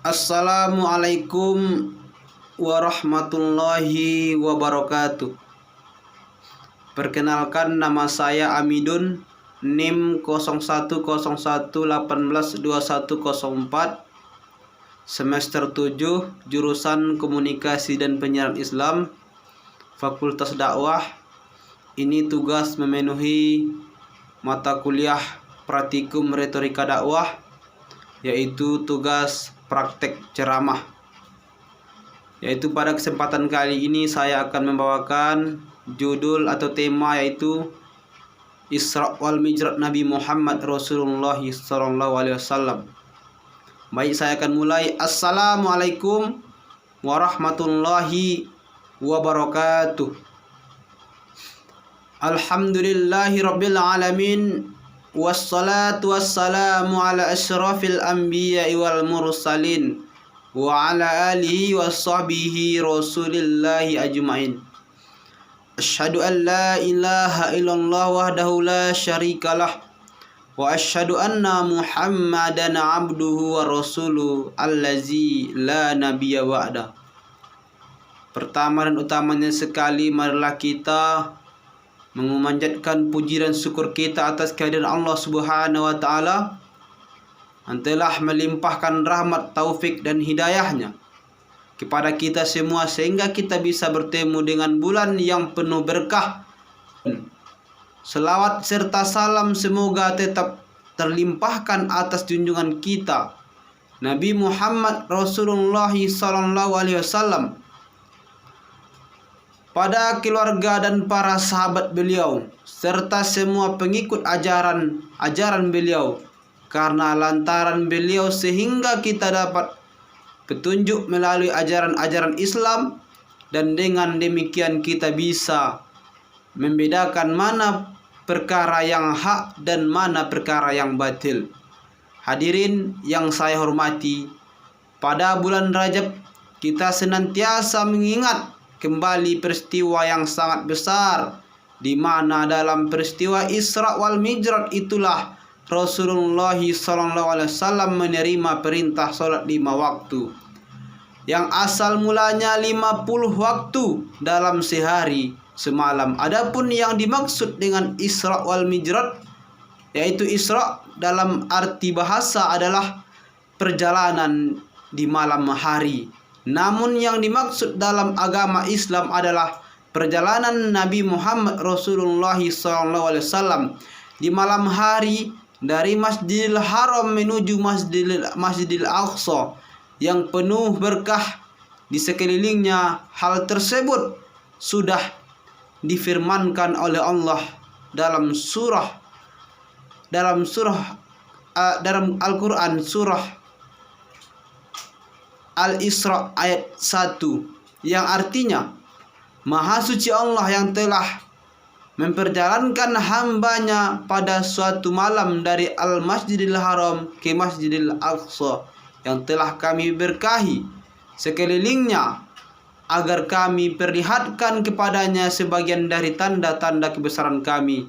Assalamualaikum warahmatullahi wabarakatuh. Perkenalkan, nama saya Amidun, NIM 0101182104, semester 7, jurusan Komunikasi dan Penyiaran Islam, Fakultas Dakwah. Ini tugas memenuhi mata kuliah praktikum retorika dakwah, yaitu tugas praktek ceramah. Yaitu pada kesempatan kali ini saya akan membawakan judul atau tema, yaitu Isra wal Mi'raj Nabi Muhammad Rasulullah SAW. Baik, saya akan mulai. Assalamualaikum warahmatullahi wabarakatuh. Alhamdulillahi rabbil alamin, wassalatu wassalamu ala asyrafil anbiya'i wal mursalin wa ala alihi wa sahbihi rasulillahi ajma'in. Asyhadu an la ilaha illallah wahdahu la syarikalah wa asyhadu anna Muhammadan abduhu wa rasuluhu allazi la nabiyya ba'da. Pertama dan utamanya sekali, marilah kita memanjatkan puji dan syukur kita atas kehadiran Allah Subhanahu wa taala yang telah melimpahkan rahmat, taufik dan hidayahnya kepada kita semua sehingga kita bisa bertemu dengan bulan yang penuh berkah. Selawat serta salam semoga tetap terlimpahkan atas junjungan kita Nabi Muhammad Rasulullah SAW, pada keluarga dan para sahabat beliau, serta semua pengikut ajaran beliau. Karena lantaran beliau sehingga kita dapat petunjuk melalui ajaran Islam, dan dengan demikian kita bisa membedakan mana perkara yang hak dan mana perkara yang batil. Hadirin yang saya hormati, pada bulan Rajab kita senantiasa mengingat kembali peristiwa yang sangat besar, di mana dalam peristiwa Isra wal Mi'raj itulah Rasulullah SAW menerima perintah sholat 5 waktu, yang asal mulanya 50 waktu dalam sehari semalam. Adapun yang dimaksud dengan Isra wal Mi'raj, yaitu Isra dalam arti bahasa adalah perjalanan di malam hari. Namun yang dimaksud dalam agama Islam adalah perjalanan Nabi Muhammad Rasulullah SAW di malam hari dari Masjidil Haram menuju Masjidil Aqsa yang penuh berkah di sekelilingnya. Hal tersebut sudah difirmankan oleh Allah dalam Al-Quran, surah Al-Isra ayat 1, yang artinya, Maha suci Allah yang telah memperjalankan hambanya pada suatu malam dari Al-Masjidil Haram ke Masjidil Aqsa yang telah kami berkahi sekelilingnya, agar kami perlihatkan kepadanya sebagian dari tanda-tanda kebesaran kami.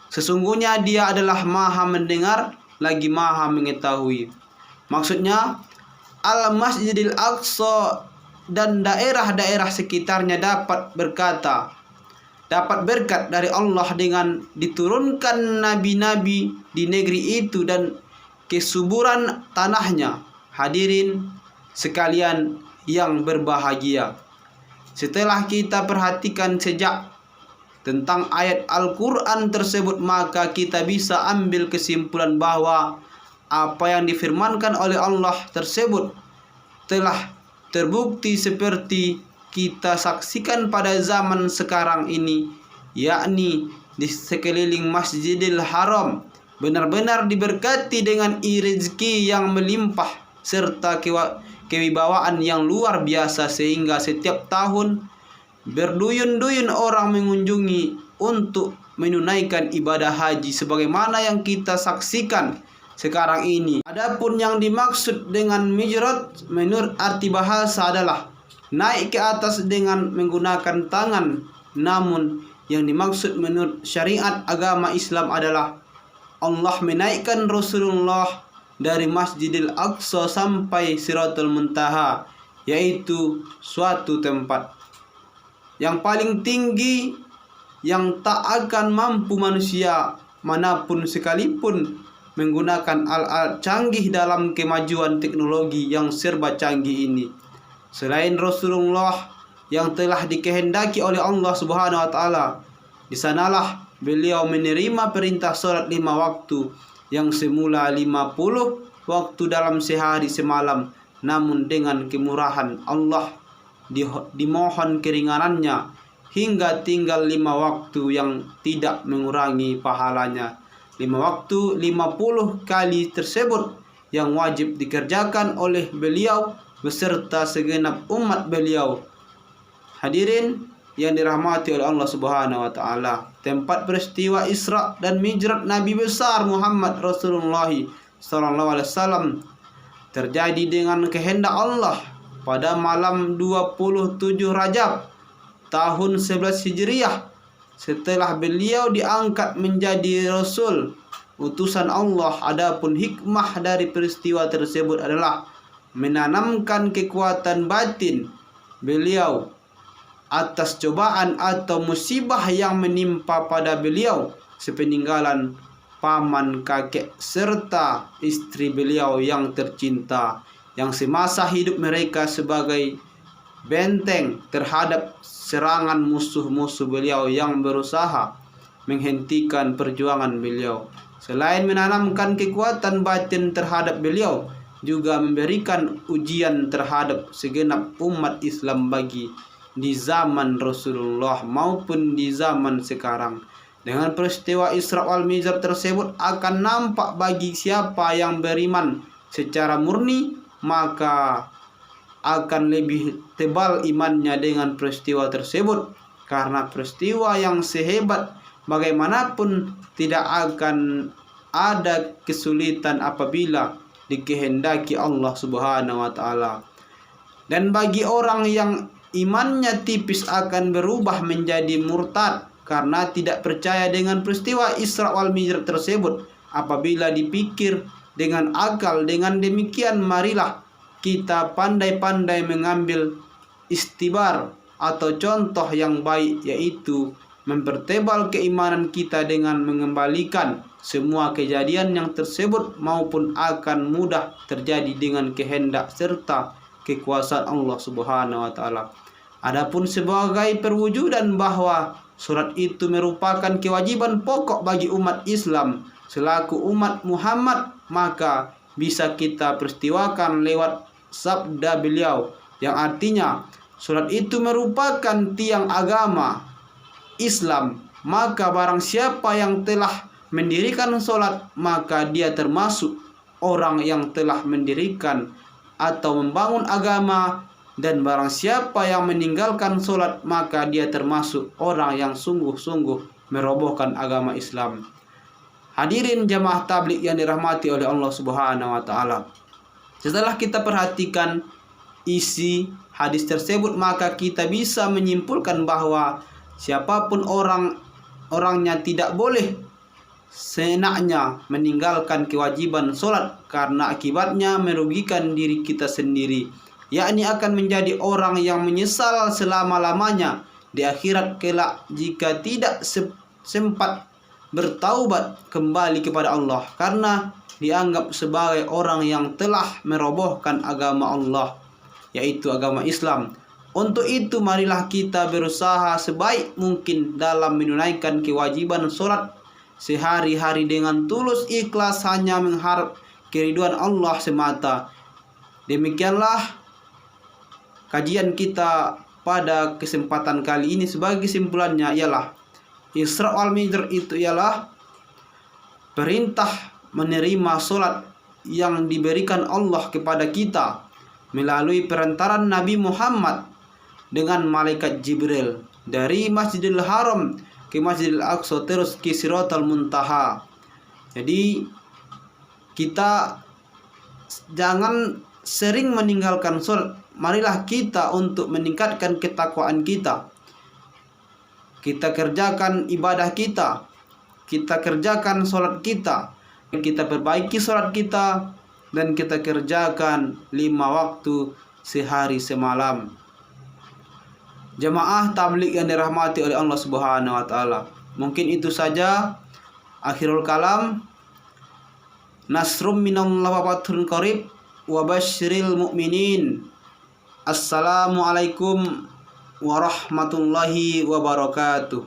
Sesungguhnya Dia adalah Maha mendengar lagi Maha mengetahui. Maksudnya, Al-Masjidil Aqsa dan daerah-daerah sekitarnya dapat berkat dari Allah dengan diturunkan nabi-nabi di negeri itu dan kesuburan tanahnya. Hadirin sekalian yang berbahagia, setelah kita perhatikan sejak tentang ayat Al-Quran tersebut, maka kita bisa ambil kesimpulan bahwa apa yang difirmankan oleh Allah tersebut telah terbukti seperti kita saksikan pada zaman sekarang ini, yakni di sekeliling Masjidil Haram benar-benar diberkati dengan rezeki yang melimpah serta kewibawaan yang luar biasa, sehingga setiap tahun berduyun-duyun orang mengunjungi untuk menunaikan ibadah haji sebagaimana yang kita saksikan sekarang ini. Adapun yang dimaksud dengan Mi'raj menurut arti bahasa adalah naik ke atas dengan menggunakan tangan. Namun yang dimaksud menurut syariat agama Islam adalah Allah menaikkan Rasulullah dari Masjidil Aqsa sampai Siratul Muntaha, yaitu suatu tempat yang paling tinggi yang tak akan mampu manusia manapun sekalipun menggunakan alat-alat canggih dalam kemajuan teknologi yang serba canggih ini. Selain Rasulullah yang telah dikehendaki oleh Allah Subhanahu wa taala, di sanalah beliau menerima perintah salat 5 waktu yang semula 50 waktu dalam sehari semalam, namun dengan kemurahan Allah dimohon keringanannya hingga tinggal 5 waktu yang tidak mengurangi pahalanya. 5 waktu 50 kali tersebut yang wajib dikerjakan oleh beliau beserta segenap umat beliau. Hadirin yang dirahmati oleh Allah Subhanahu wa taala, tempat peristiwa Isra dan Mi'raj Nabi besar Muhammad Rasulullah sallallahu alaihi wasallam terjadi dengan kehendak Allah pada malam 27 Rajab tahun 11 Hijriah, setelah beliau diangkat menjadi Rasul utusan Allah. Adapun hikmah dari peristiwa tersebut adalah menanamkan kekuatan batin beliau atas cobaan atau musibah yang menimpa pada beliau sepeninggalan paman, kakek, serta istri beliau yang tercinta, yang semasa hidup mereka sebagai benteng terhadap serangan musuh-musuh beliau yang berusaha menghentikan perjuangan beliau. Selain menanamkan kekuatan batin terhadap beliau, juga memberikan ujian terhadap segenap umat Islam bagi di zaman Rasulullah maupun di zaman sekarang. Dengan peristiwa Isra wal Mi'raj tersebut akan nampak bagi siapa yang beriman secara murni, maka akan lebih tebal imannya dengan peristiwa tersebut, karena peristiwa yang sehebat bagaimanapun tidak akan ada kesulitan apabila dikehendaki Allah Subhanahu wa taala. Dan bagi orang yang imannya tipis akan berubah menjadi murtad karena tidak percaya dengan peristiwa Isra wal Mi'raj tersebut. Apabila dipikir dengan akal, dengan demikian marilah kita pandai-pandai mengambil istibar atau contoh yang baik, yaitu mempertebal keimanan kita dengan mengembalikan semua kejadian yang tersebut maupun akan mudah terjadi dengan kehendak serta kekuasaan Allah Subhanahu wa taala. Adapun sebagai perwujudan bahwa surat itu merupakan kewajiban pokok bagi umat Islam selaku umat Muhammad, maka bisa kita peristiwakan lewat sabda beliau yang artinya surat itu merupakan tiang agama Islam. Maka barang siapa yang telah mendirikan solat, maka dia termasuk orang yang telah mendirikan atau membangun agama. Dan barang siapa yang meninggalkan solat, maka dia termasuk orang yang sungguh-sungguh merobohkan agama Islam. Hadirin jamaah tabligh yang dirahmati oleh Allah Subhanahu wa taala, setelah kita perhatikan isi hadis tersebut, maka kita bisa menyimpulkan bahwa siapapun orangnya tidak boleh seenaknya meninggalkan kewajiban solat, karena akibatnya merugikan diri kita sendiri, yakni akan menjadi orang yang menyesal selama-lamanya di akhirat kelak jika tidak sempat bertaubat kembali kepada Allah, karena dianggap sebagai orang yang telah merobohkan agama Allah, yaitu agama Islam. Untuk itu marilah kita berusaha sebaik mungkin dalam menunaikan kewajiban sholat sehari-hari dengan tulus ikhlas, hanya mengharap keriduan Allah semata. Demikianlah kajian kita pada kesempatan kali ini. Sebagai kesimpulannya ialah Isra wal Mi'raj itu ialah perintah menerima solat yang diberikan Allah kepada kita melalui perantaran Nabi Muhammad dengan malaikat Jibril dari Masjidil Haram ke Masjidil Aqsa terus ke Siratul Muntaha. Jadi kita jangan sering meninggalkan solat. Marilah kita untuk meningkatkan ketakwaan kita. Kita kerjakan ibadah kita, kita kerjakan solat kita, kita perbaiki solat kita, dan kita kerjakan 5 waktu sehari semalam. Jemaah tabligh yang dirahmati oleh Allah Subhanahu wa taala. Mungkin itu saja akhirul kalam. Nasrum minallahi wa fathun qarib wa basyiril mu'minin. Assalamualaikum warahmatullahi wabarakatuh.